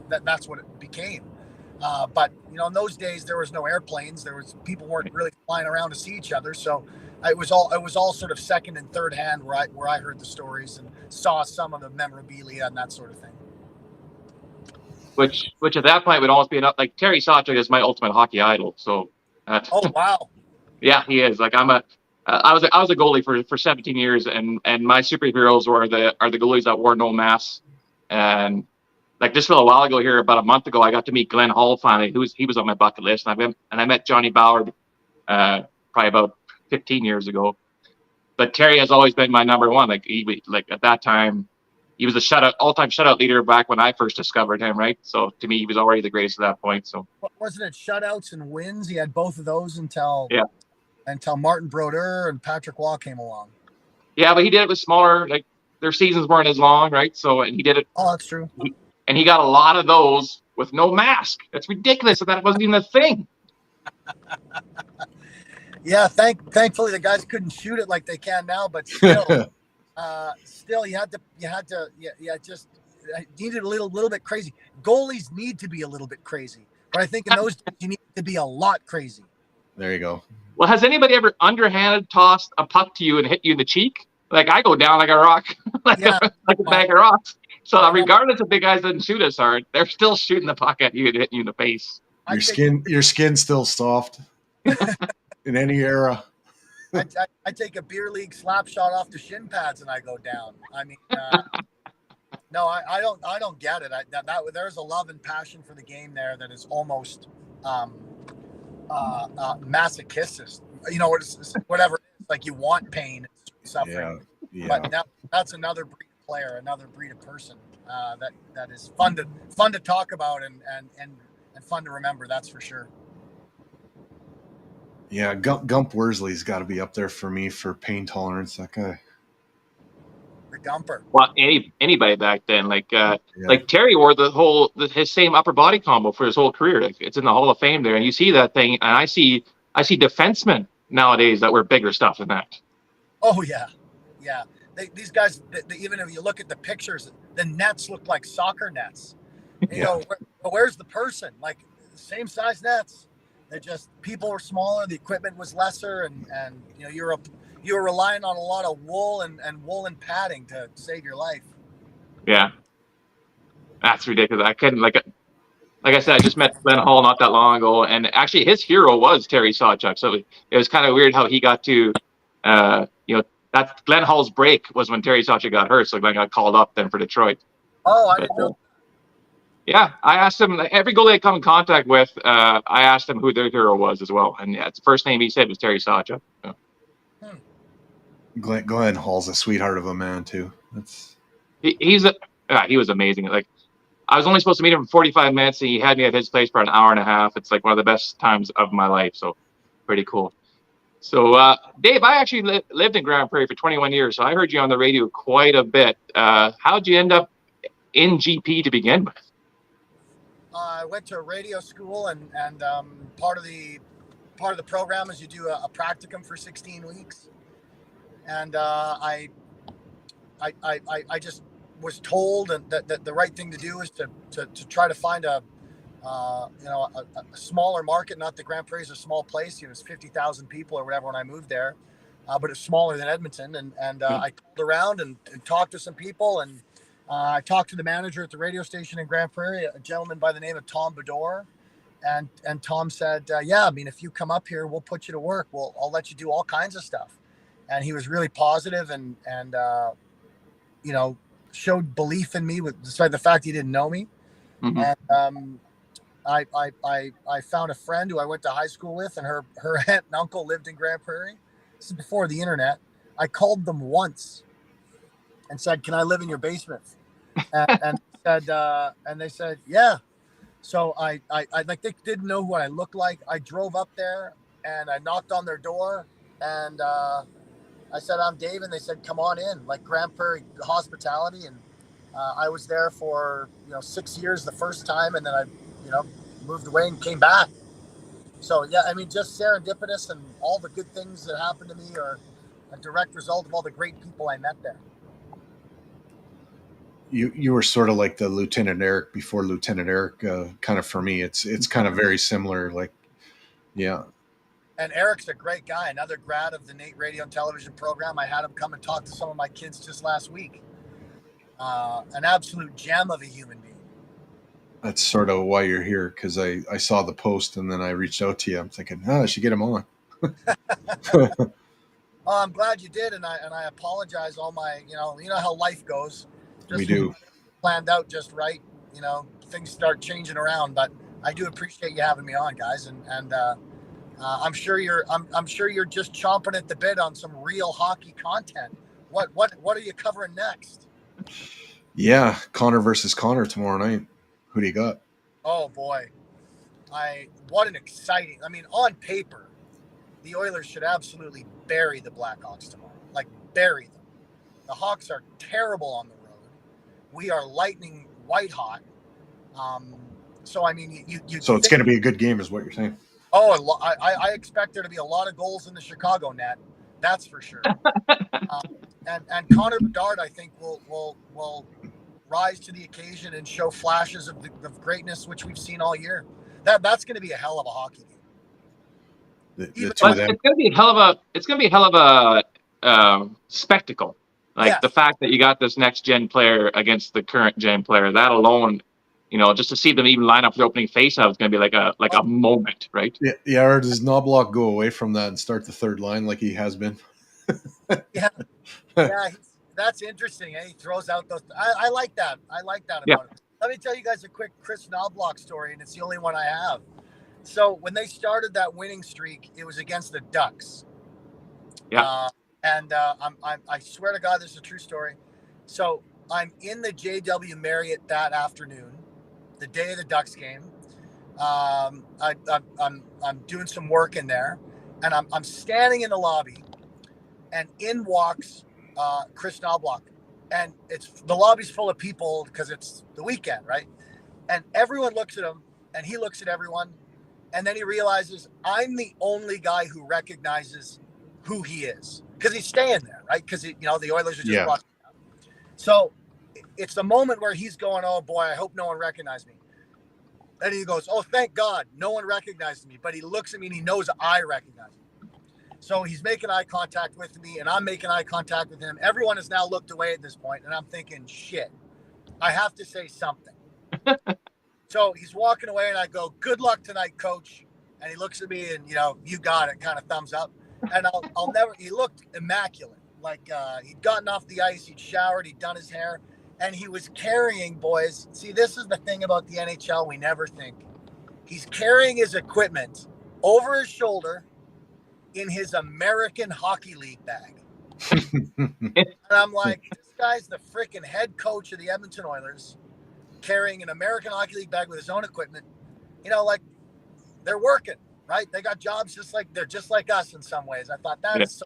that's what it became. But in those days there was no airplanes. People weren't really flying around to see each other. So it was all sort of second and third hand where I heard the stories and saw some of the memorabilia and that sort of thing. Which at that point would almost be enough. Like Terry Sawchuk is my ultimate hockey idol. So. Oh wow. Yeah, he is. Like I was a goalie for 17 years, and my superheroes are the goalies that wore no masks. And like just a little while ago here, about a month ago, I got to meet Glenn Hall finally. He was on my bucket list, and I met Johnny Ballard probably about 15 years ago. But Terry has always been my number one. Like at that time, he was the all-time shutout leader back when I first discovered him. Right, so to me, he was already the greatest at that point. So wasn't it shutouts and wins? He had both of those until Martin Brodeur and Patrick Waugh came along. Yeah, but he did it with smaller. Like their seasons weren't as long, right? So and he did it. Oh, that's true. And he got a lot of those with no mask. That's ridiculous. That wasn't even a thing. Yeah, thankfully the guys couldn't shoot it like they can now, but still, you needed a little bit crazy. Goalies need to be a little bit crazy, but I think in those days you need to be a lot crazy. There you go. Well, has anybody ever underhanded tossed a puck to you and hit you in the cheek? Like I go down like a rock, like a bag of rocks. So regardless if the guys didn't shoot us hard, they're still shooting the puck at you and hitting you in the face. Your skin's still soft in any era. I take a beer league slap shot off the shin pads and I go down. I mean, no, I don't get it. There's a love and passion for the game there that is almost masochistic. Whatever it is, like you want pain and suffering. Yeah. But that's another breed of player, another breed of person that is fun to talk about and fun to remember. That's for sure. Yeah, Gump Worsley's got to be up there for me for pain tolerance. That guy. Gumper. Well, anybody back then, Yeah. like Terry wore his same upper body combo for his whole career. Like, it's in the Hall of Fame there, and you see that thing, and I see defensemen nowadays that wear bigger stuff than that. Oh yeah, yeah. These guys, even if you look at the pictures, the nets look like soccer nets. And you go, where's the person? Like, same size nets. They're just, people were smaller, the equipment was lesser, and you know, you were relying on a lot of wool and woolen padding to save your life. Yeah, that's ridiculous. I couldn't, like I said, I just met Glenn Hall not that long ago, and actually his hero was Terry Sawchuk. So it was kind of weird how he got to, that Glenn Hall's break was when Terry Sawchuk got hurt. So Glenn got called up then for Detroit. Oh, I didn't know. Yeah, I asked him, every goalie I come in contact with, I asked him who their hero was as well. And yeah, the first name he said was Terry Sawchuk. So. Glenn Hall's a sweetheart of a man too. He was amazing. Like, I was only supposed to meet him for 45 minutes, and he had me at his place for an hour and a half. It's like one of the best times of my life. So pretty cool. So, Dave, I actually lived in Grand Prairie for 21 years. So I heard you on the radio quite a bit. How'd you end up in GP to begin with? I went to a radio school, and part of the program is you do a practicum for 16 weeks. And I just was told that the right thing to do is to try to find a smaller market. Not that Grand Prairie is a small place; it was 50,000 people or whatever when I moved there, but it's smaller than Edmonton. And I called around and talked to some people, and I talked to the manager at the radio station in Grand Prairie, a gentleman by the name of Tom Bedore, and Tom said, "Yeah, I mean, if you come up here, we'll put you to work. I'll let you do all kinds of stuff." And he was really positive and showed belief in me, despite the fact he didn't know me. Mm-hmm. And I found a friend who I went to high school with, and her aunt and uncle lived in Grand Prairie. This is before the internet. I called them once and said, "Can I live in your basement?" And they said, "Yeah." So I like, they didn't know what I looked like. I drove up there and I knocked on their door, and I said, "I'm Dave," and they said, "Come on in." Like, Grand Prairie hospitality, and I was there for 6 years the first time, and then I moved away and came back. So yeah, I mean, just serendipitous, and all the good things that happened to me are a direct result of all the great people I met there. You were sort of like the Lieutenant Eric before Lieutenant Eric. Kind of, for me, it's kind of very similar. Like, yeah. And Eric's a great guy, another grad of the Nate radio and television program. I had him come and talk to some of my kids just last week. An absolute gem of a human being. That's sort of why you're here, because I saw the post and then I reached out to you. I'm thinking, I should get him on. Oh, I'm glad you did, and I apologize. All my, you know how life goes. We do. Planned out just right. Things start changing around, but I do appreciate you having me on, guys, and I'm sure you're just chomping at the bit on some real hockey content. What are you covering next? Yeah, Connor versus Connor tomorrow night. Who do you got? Oh boy, what an exciting! I mean, on paper, the Oilers should absolutely bury the Blackhawks tomorrow. Like, bury them. The Hawks are terrible on the road. We are lightning white hot. So I mean, So it's going to be a good game, is what you're saying? Oh, I expect there to be a lot of goals in the Chicago net. That's for sure. And Connor Bedard, I think, will rise to the occasion and show flashes of greatness, which we've seen all year. That's going to be a hell of a hockey game. It's going to be a hell of a spectacle. Like, the fact that you got this next gen player against the current gen player, that alone, just to see them even line up the opening faceoff is going to be like a moment, right? Yeah. Or does Knobloch go away from that and start the third line like he has been? Yeah, that's interesting. He throws out those. I like that. About him. Let me tell you guys a quick Chris Knobloch story, and it's the only one I have. So when they started that winning streak, it was against the Ducks. Yeah. I swear to God, this is a true story. So I'm in the JW Marriott that afternoon, the day of the Ducks game. I'm doing some work in there, and I'm standing in the lobby, and in walks Chris Knobloch, and the lobby's full of people because it's the weekend, right? And everyone looks at him, and he looks at everyone, and then he realizes I'm the only guy who recognizes who he is because he's staying there, right? Because the Oilers are just brought down. So it's the moment where he's going, "Oh boy, I hope no one recognized me." And he goes, "Oh, thank God, no one recognized me." But he looks at me and he knows I recognize him. So he's making eye contact with me, and I'm making eye contact with him. Everyone has now looked away at this point, and I'm thinking, shit, I have to say something. So he's walking away, and I go, "Good luck tonight, coach." And he looks at me and, "You got it," kind of thumbs up. And I'll never, he looked immaculate. Like he'd gotten off the ice, he'd showered, he'd done his hair, and he was carrying, boys. See, this is the thing about the NHL we never think. He's carrying his equipment over his shoulder in his American Hockey League bag. And I'm like, this guy's the freaking head coach of the Edmonton Oilers, carrying an American Hockey League bag with his own equipment. Like they're working, right? They got jobs they're just like us in some ways. I thought that is so,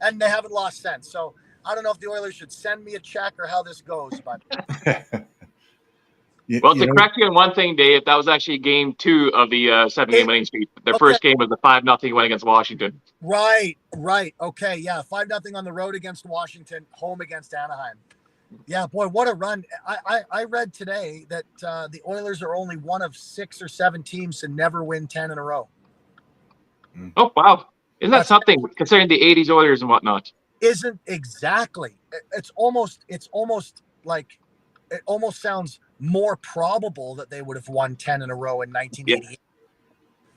and they haven't lost sense. So I don't know if the Oilers should send me a check or how this goes, but. Well, to correct you on one thing, Dave, that was actually game 2 of the 7-game winning streak. The first game was the 5-0 win against Washington. Right. Okay, yeah, 5-0 on the road against Washington, home against Anaheim. Yeah, boy, what a run. I read today that the Oilers are only one of 6 or 7 teams to never win 10 in a row. Oh, wow. Isn't that something, considering the 80s Oilers and whatnot? Isn't exactly. It's almost like, it almost sounds more probable that they would have won 10 in a row in 1988.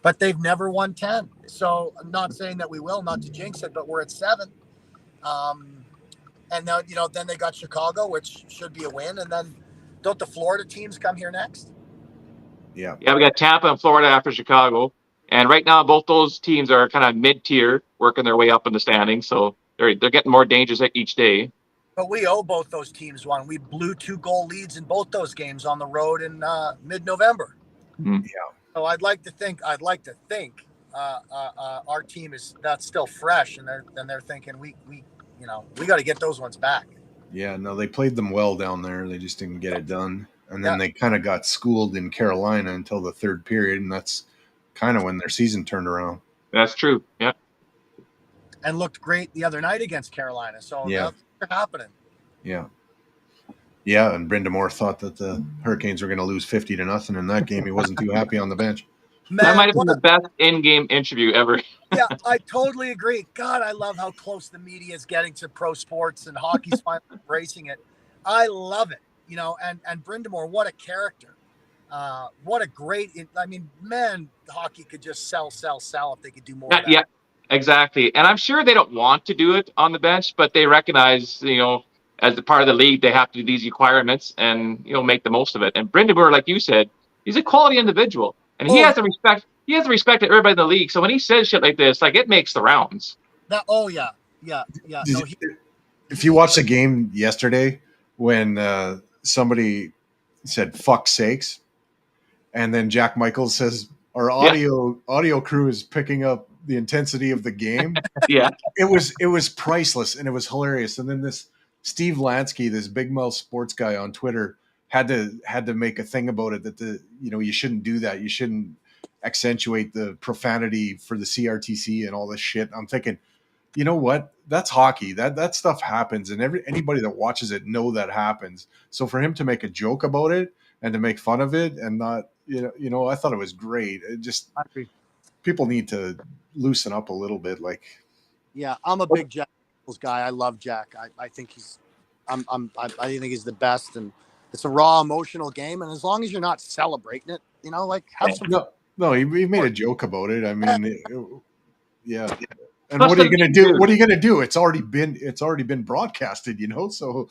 But they've never won 10. So I'm not saying that we will, not to jinx it, but we're at 7. And now, then they got Chicago, which should be a win. And then don't the Florida teams come here next? Yeah, we got Tampa and Florida after Chicago. And right now, both those teams are kind of mid-tier, working their way up in the standings. So they're getting more dangerous each day. But we owe both those teams one. We blew 2-goal leads in both those games on the road in mid-November. Yeah. So I'd like to think our team that's still fresh, and they're thinking we got to get those ones back. Yeah, no, they played them well down there. They just didn't get it done, and then they kind of got schooled in Carolina until the third period, and that's kind of when their season turned around. That's true. Yeah. And looked great the other night against Carolina. So that's happening. Yeah. Yeah, and Brenda Moore thought that the Hurricanes were going to lose 50-0 in that game. He wasn't too happy on the bench. Man, that might have been the best in-game interview ever. Yeah, I totally agree. God, I love how close the media is getting to pro sports, and hockey's finally embracing it. I love it, and Brenda Moore, what a character. What a great, hockey could just sell if they could do more of that. Yeah, exactly. And I'm sure they don't want to do it on the bench, but they recognize, as a part of the league, they have to do these requirements and, make the most of it. And Brenda Moore, like you said, he's a quality individual. And he has the respect. He has the respect of everybody in the league. So when he says shit like this, it makes the rounds. Yeah. If you watched the game yesterday when somebody said "fuck sakes," and then Jack Michaels says our audio crew is picking up the intensity of the game. Yeah, it was priceless and it was hilarious. And then this Steve Lansky, this big mouth sports guy on Twitter, had to make a thing about it that you shouldn't do that. You shouldn't accentuate the profanity for the CRTC and all this shit. I'm thinking, you know what? That's hockey. That stuff happens, and anybody that watches it know that happens. So for him to make a joke about it and to make fun of it and not, I thought it was great. It just, people need to loosen up a little bit. Yeah, I'm a big Jack guy. I love Jack. I think I think he's the best, and it's a raw emotional game. And as long as you're not celebrating it, have some. No, he made a joke about it. I mean, yeah. And what are you going to do? What are you going to do? It's already been broadcasted, So,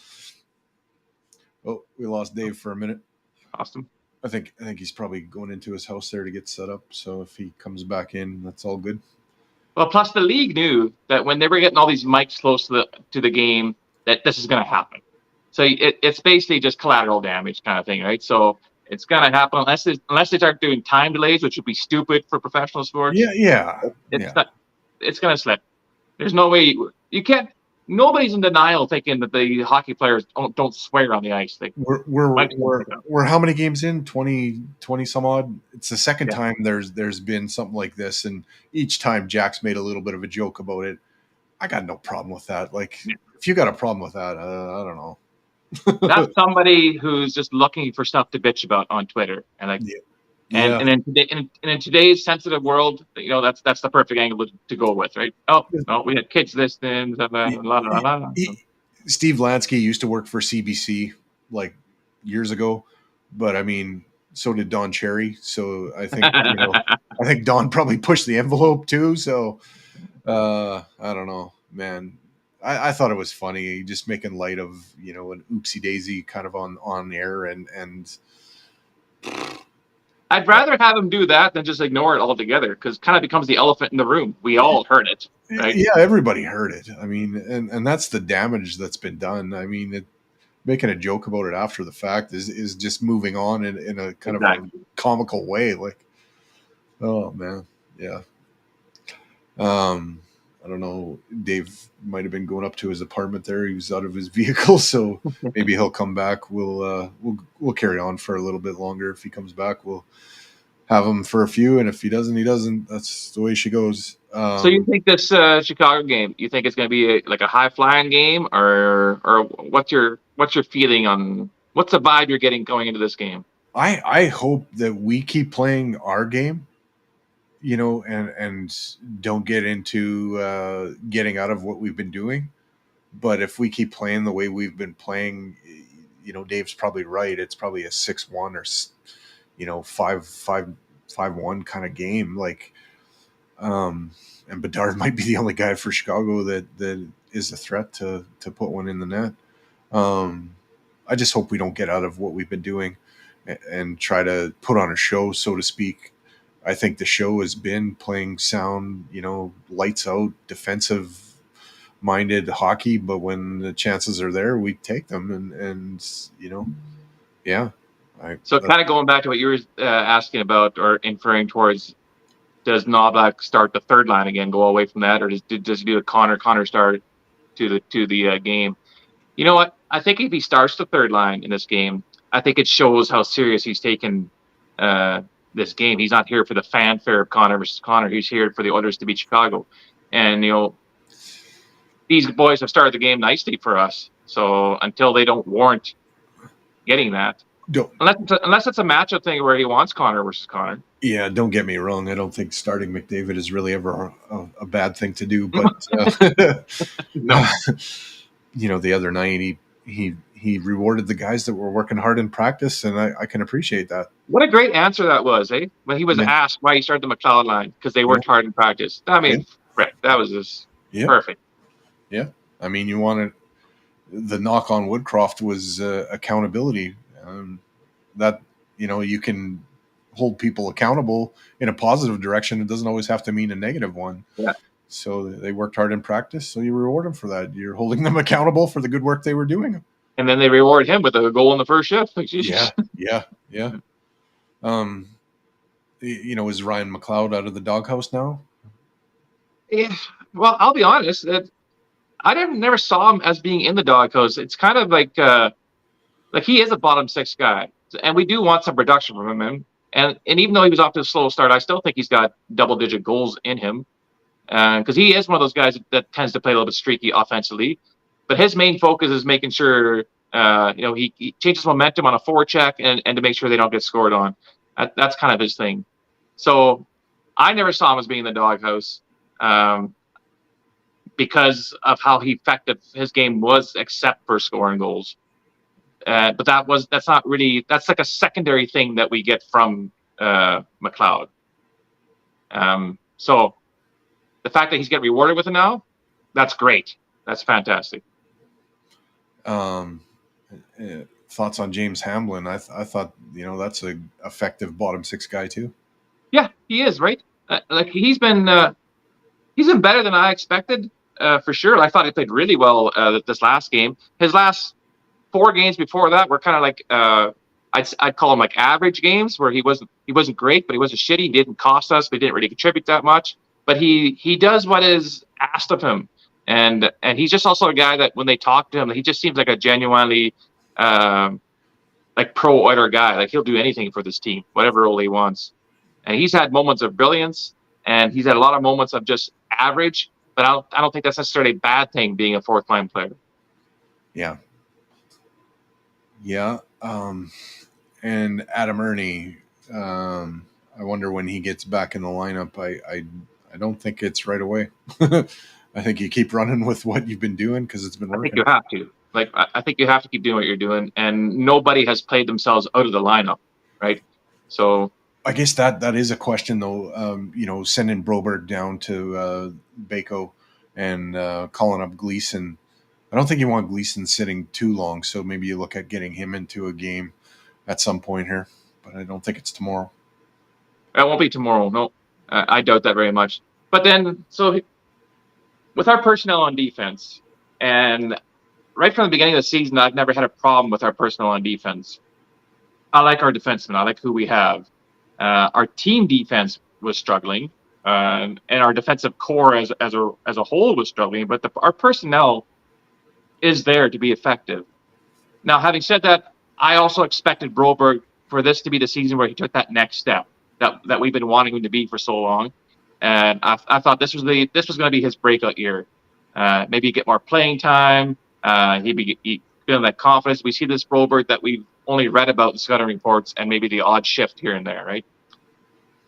we lost Dave for a minute. Awesome. I think he's probably going into his house there to get set up. So if he comes back in, that's all good. Well, plus the league knew that when they were getting all these mics close to the game, that this is going to happen. So it's basically just collateral damage kind of thing, right? So it's going to happen unless they start doing time delays, which would be stupid for professional sports. Yeah. It's going to slip. There's no way you can't. nobody's in denial thinking that the hockey players don't swear on the ice. We're how many games in? 20 some odd. It's the second Yeah. time there's been something like this, and each time Jack's made a little bit of a joke about it. I got no problem with that. Like, if you got a problem with that, I don't know. That's somebody who's just looking for stuff to bitch about on Twitter, and like, Yeah. and in today's sensitive world, that's the perfect angle to go with, right? Oh, no, we had kids listening. Blah, blah, blah, blah. Steve Lansky used to work for CBC like years ago, but I mean, so did Don Cherry. So I think I think Don probably pushed the envelope too. So I don't know, man. I thought it was funny, just making light of an oopsie daisy kind of on air, and I'd rather have him do that than just ignore it altogether, because it kind of becomes the elephant in the room. We all heard it, right? Yeah, everybody heard it. I mean, and that's the damage that's been done. I mean, making a joke about it after the fact is just moving on in a kind of a comical way. Like, oh man, yeah. I don't know. Dave might have been going up to his apartment there. He was out of his vehicle, so maybe he'll come back. We'll carry on for a little bit longer. If he comes back, we'll have him for a few, and if he doesn't, he doesn't. That's the way she goes. So you think this Chicago game? You think it's going to be like a high flying game, or what's your feeling on what's the vibe you're getting going into this game? I hope that we keep playing our game, and don't get into getting out of what we've been doing. But if we keep playing the way we've been playing, Dave's probably right. It's probably a 6-1 or 5-1 kind of game. Like, and Bedard might be the only guy for Chicago that is a threat to put one in the net. I just hope we don't get out of what we've been doing and try to put on a show, so to speak. I think the show has been playing sound, lights out, defensive minded hockey, but when the chances are there, we take them, and yeah. So kind of going back to what you were asking about or inferring towards, does Novak start the third line again, go away from that, or does he do a Connor start to the game? You know what? I think if he starts the third line in this game, I think it shows how serious he's taken this game. He's not here for the fanfare of Connor versus Connor. He's here for the Oilers to beat Chicago. And, these boys have started the game nicely for us. So until they don't warrant getting that, unless it's a matchup thing where he wants Connor versus Connor. Yeah, don't get me wrong. I don't think starting McDavid is really ever a bad thing to do. But, no. The other night he rewarded the guys that were working hard in practice, and I can appreciate that. What a great answer that was, eh? When he was asked why he started the McLeod line, because they worked hard in practice. I mean, right, that was just perfect. Yeah, I mean, you wanted the knock on Woodcroft was accountability. That you can hold people accountable in a positive direction. It doesn't always have to mean a negative one. Yeah. So they worked hard in practice, so you reward them for that. You're holding them accountable for the good work they were doing. And then they reward him with a goal in the first shift. Like, yeah. Is Ryan McLeod out of the doghouse now? Yeah. Well, I'll be honest. I never saw him as being in the doghouse. It's kind of like he is a bottom six guy, and we do want some production from him. And even though he was off to a slow start, I still think he's got double-digit goals in him, because he is one of those guys that tends to play a little bit streaky offensively. But his main focus is making sure he changes momentum on a forecheck and to make sure they don't get scored on. That's kind of his thing. So I never saw him as being in the doghouse because of how effective his game was, except for scoring goals. But that's not really, that's like a secondary thing that we get from McLeod. So the fact that he's getting rewarded with it now, that's great. That's fantastic. Thoughts on James Hamblin? I thought that's a effective bottom six guy too. Yeah, he is, right. He's been better than I expected, for sure. I thought he played really well this last game. His last 4 games before that were kind of like I'd call them like average games, where he wasn't great, but he wasn't shitty. He didn't cost us, but he didn't really contribute that much. But he does what is asked of him. And he's just also a guy that when they talk to him, he just seems like a genuinely like pro Oiler guy. Like he'll do anything for this team, whatever role he wants. And he's had moments of brilliance, and he's had a lot of moments of just average. But I don't think that's necessarily a bad thing being a fourth line player. Yeah. Yeah. And Adam Ernie, I wonder when he gets back in the lineup. I don't think it's right away. I think you keep running with what you've been doing because it's been working. I think you have to. Like I think you have to keep doing what you're doing, and nobody has played themselves out of the lineup, right? So I guess that is a question though. Sending Broberg down to Bako and calling up Gleason. I don't think you want Gleason sitting too long, so maybe you look at getting him into a game at some point here, but I don't think it's tomorrow. it won't be tomorrow. No, I doubt that very much. But then, so with our personnel on defense, and right from the beginning of the season, I've never had a problem with our personnel on defense. I like our defensemen. I like who we have. Our team defense was struggling, and our defensive core as a whole was struggling. But our personnel is there to be effective. Now, having said that, I also expected Broberg for this to be the season where he took that next step that we've been wanting him to be for so long. And I thought this was going to be his breakout year. Maybe get more playing time. He'd feeling that confidence. We see this Broberg that we've only read about in scouting reports, and maybe the odd shift here and there, right?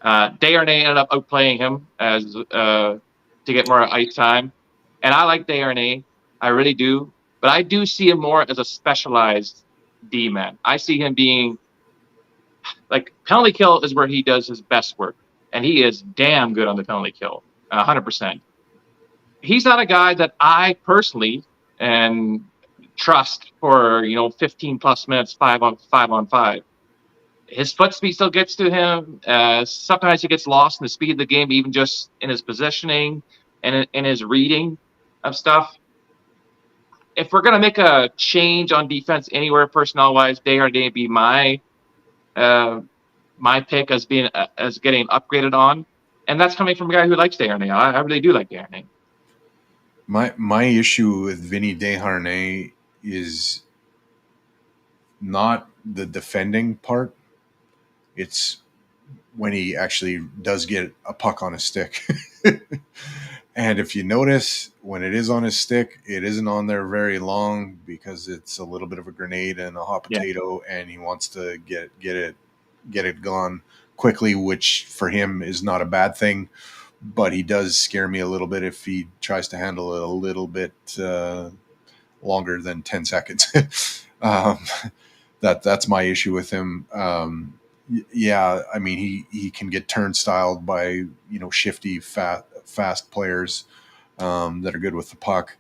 Desharnais ended up outplaying him to get more ice time, and I like Desharnais, I really do, but I do see him more as a specialized D-man. I see him being like penalty kill is where he does his best work, and he is damn good on the penalty kill, 100%. He's not a guy that I personally and trust for 15 plus minutes 5-on-5. His foot speed still gets to him. Sometimes he gets lost in the speed of the game, even just in his positioning and in his reading of stuff. If we're gonna make a change on defense anywhere personnel wise, Desharnais be my pick as getting upgraded on, and that's coming from a guy who likes Desharnais. I really do like Desharnais. My issue with Vinny Desharnais is not the defending part. It's when he actually does get a puck on his stick. And if you notice, when it is on his stick, it isn't on there very long because it's a little bit of a grenade and a hot potato, and he wants to get it gone quickly, which for him is not a bad thing. But he does scare me a little bit if he tries to handle it a little bit longer than 10 seconds. That's my issue with him. Yeah, I mean, he can get turnstiled by shifty, fast players that are good with the puck.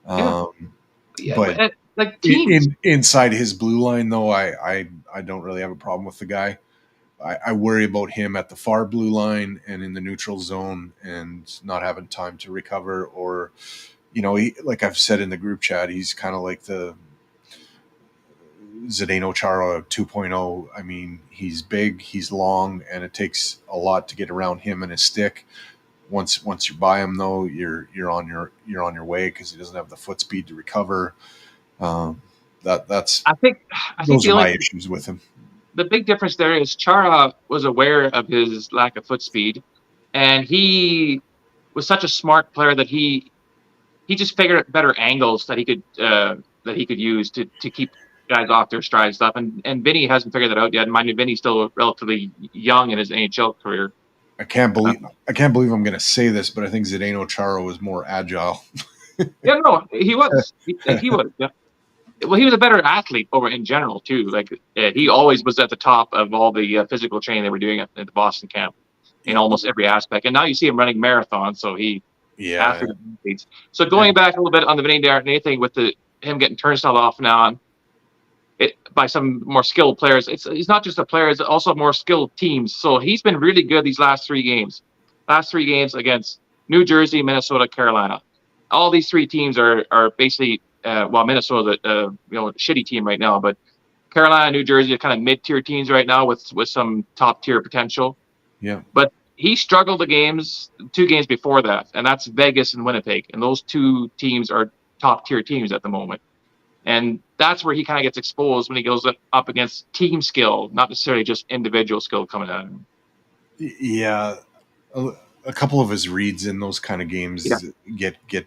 But like teams inside his blue line, though, I don't really have a problem with the guy. I worry about him at the far blue line and in the neutral zone and not having time to recover, or like I've said in the group chat, he's kind of like the Zdeno Chara 2.0. I mean, he's big, he's long, and it takes a lot to get around him and his stick. Once you buy him, though, you're on your way because he doesn't have the foot speed to recover. I think those are my issues with him. The big difference there is Chara was aware of his lack of foot speed, and he was such a smart player that he just figured out better angles that he could use to keep guys off their stride and stuff. And Vinny hasn't figured that out yet. Mind you, Vinny's still relatively young in his NHL career. I can't believe I'm going to say this, but I think Zdeno Chara was more agile. Yeah, no, he was. He was. Yeah. Well, he was a better athlete in general too. Like he always was at the top of all the physical training they were doing at the Boston camp in almost every aspect. And now you see him running marathons, so athletes. So going back a little bit on the Vinny Desharnais thing with him getting turnstile off now by some more skilled players. He's not just a player; it's also more skilled teams. So he's been really good these last three games. Last three games against New Jersey, Minnesota, Carolina. All these three teams are basically. Minnesota's a shitty team right now, but Carolina, New Jersey are kind of mid-tier teams right now with some top-tier potential. Yeah. But he struggled the 2 games before that, and that's Vegas and Winnipeg, and those 2 teams are top tier teams at the moment. And that's where he kind of gets exposed when he goes up against team skill, not necessarily just individual skill coming at him. Yeah, a couple of his reads in those kind of games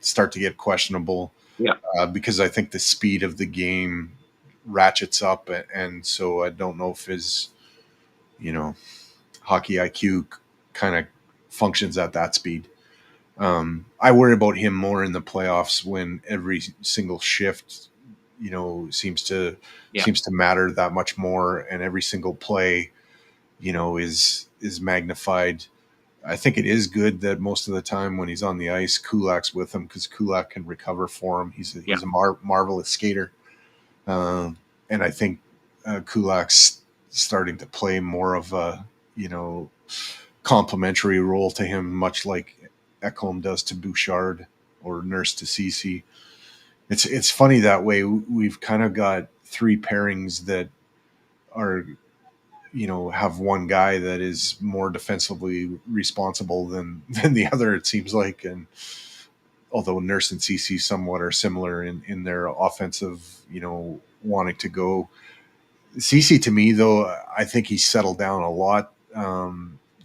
start to get questionable. Yeah, because I think the speed of the game ratchets up, and so I don't know if his hockey IQ kind of functions at that speed. I worry about him more in the playoffs when every single shift, seems to matter that much more, and every single play, is magnified. I think it is good that most of the time when he's on the ice, Kulak's with him because Kulak can recover for him. He's a marvelous skater, and I think Kulak's starting to play more of a complementary role to him, much like Ekholm does to Bouchard or Nurse to Ceci. It's funny that way. We've kind of got 3 pairings that are have one guy that is more defensively responsible than the other, it seems like. And although Nurse and Ceci somewhat are similar in their offensive, wanting to go. Ceci, to me, though, I think he's settled down a lot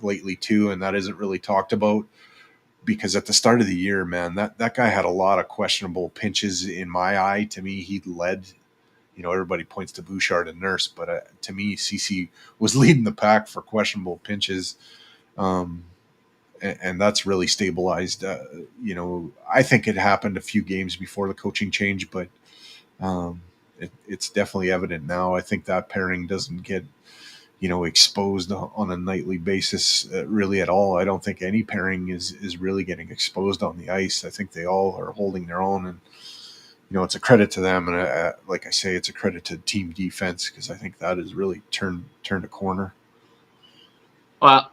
lately too, and that isn't really talked about because at the start of the year, man, that guy had a lot of questionable pinches in my eye. To me, he led. Everybody points to Bouchard and Nurse, but to me, Ceci was leading the pack for questionable pinches, and that's really stabilized. I think it happened a few games before the coaching change, but it's definitely evident now. I think that pairing doesn't get exposed on a nightly basis really at all. I don't think any pairing is really getting exposed on the ice. I think they all are holding their own, and it's a credit to them, and like I say, it's a credit to team defense because I think that has really turned a corner. Well,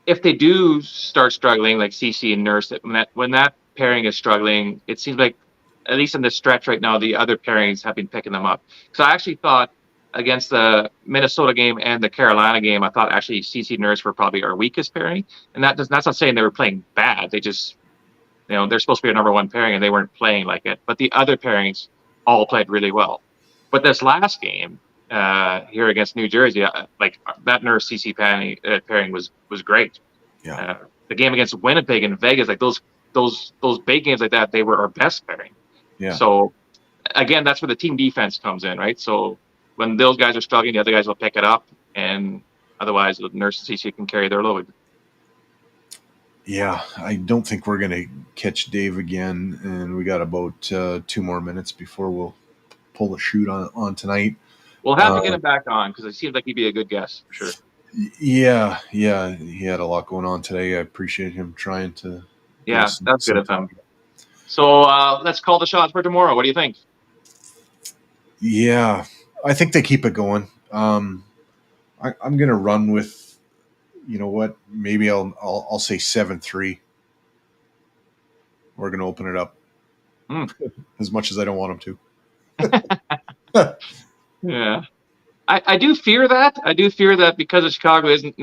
if they do start struggling, like Ceci and Nurse, when that pairing is struggling, it seems like, at least in this stretch right now, the other pairings have been picking them up. So I actually thought against the Minnesota game and the Carolina game, I thought actually Ceci and Nurse were probably our weakest pairing, and that's not saying they were playing bad. They just they're supposed to be our number 1 pairing, and they weren't playing like it. But the other pairings all played really well. But this last game here against New Jersey, like that Nurse Ceci pairing was great. Yeah. The game against Winnipeg and Vegas, like those big games like that, they were our best pairing. Yeah. So again, that's where the team defense comes in, right? So when those guys are struggling, the other guys will pick it up, and otherwise the Nurse and Ceci can carry their load. Yeah, I don't think we're going to catch Dave again, and we got about 2 more minutes before we'll pull the shoot on tonight. We'll have to get him back on because it seems like he'd be a good guest for sure. Yeah, he had a lot going on today. I appreciate him trying to. Yeah, that's good of him. So let's call the shots for tomorrow. What do you think? Yeah, I think they keep it going. I'm going to run with. You know what? Maybe I'll say 7-3. We're going to open it up as much as I don't want them to. Yeah, I do fear that. I do fear that because Chicago isn't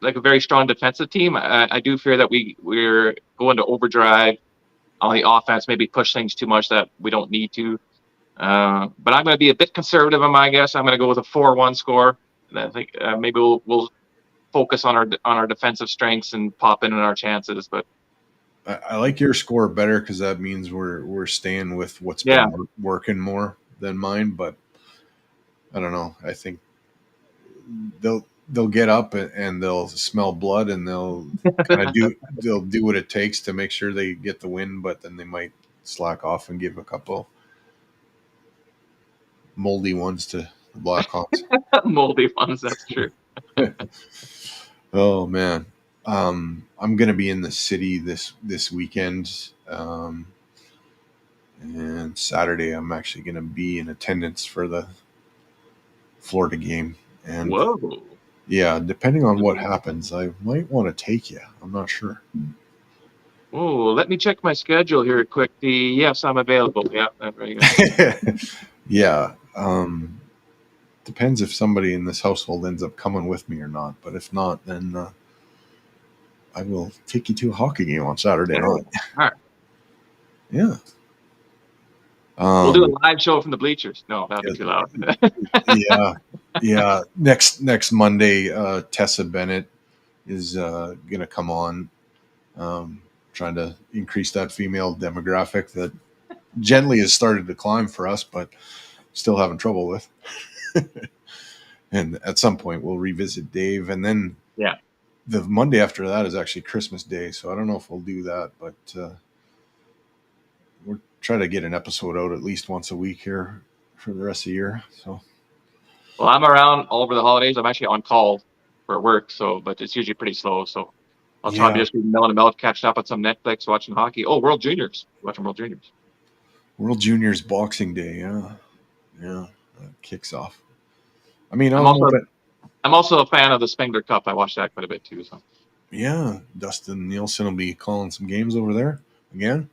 like a very strong defensive team. I do fear that we're going to overdrive on the offense, maybe push things too much that we don't need to. But I'm going to be a bit conservative on my guess. I'm going to go with a 4-1 score. And I think maybe we'll focus on our defensive strengths and pop in our chances. But I like your score better because that means we're staying with what's been working more than mine. But I don't know. I think they'll get up and they'll smell blood and they'll kind of do what it takes to make sure they get the win. But then they might slack off and give a couple moldy ones to the Blackhawks. Moldy ones, that's true. Oh man, I'm gonna be in the city this weekend, and Saturday I'm actually gonna be in attendance for the Florida game. And whoa, yeah, depending on what happens, I might want to take you. I'm not sure. Oh, let me check my schedule here quick. Yes, I'm available. Yeah, very good. Yeah. Depends if somebody in this household ends up coming with me or not. But if not, then I will take you to a hockey game on Saturday night. All right. Yeah. We'll do a live show from the bleachers. No, that'd be too loud. Yeah. Next Monday, Tessa Bennett is going to come on, trying to increase that female demographic that gently has started to climb for us, but still having trouble with. And at some point, we'll revisit Dave, and then the Monday after that is actually Christmas Day, so I don't know if we'll do that, but we're trying to get an episode out at least once a week here for the rest of the year. So, well, I'm around all over the holidays. I'm actually on call for work, but it's usually pretty slow. So I'll try to just be milling about, catching up on some Netflix, watching hockey. Oh, World Juniors, watching World Juniors. World Juniors Boxing Day, yeah, that kicks off. I mean, I'm also a fan of the Spengler Cup. I watch that quite a bit too. So. Yeah, Dustin Nielsen will be calling some games over there again.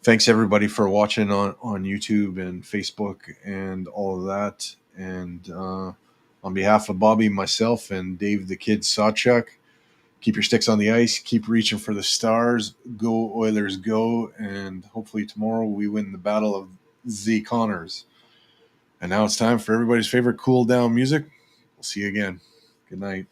Thanks everybody for watching on YouTube and Facebook and all of that. And on behalf of Bobby, myself, and Dave the Kid Sawchuk, keep your sticks on the ice, keep reaching for the stars, go Oilers go, and hopefully tomorrow we win the Battle of Z Connors. And now it's time for everybody's favorite cool down music. We'll see you again. Good night.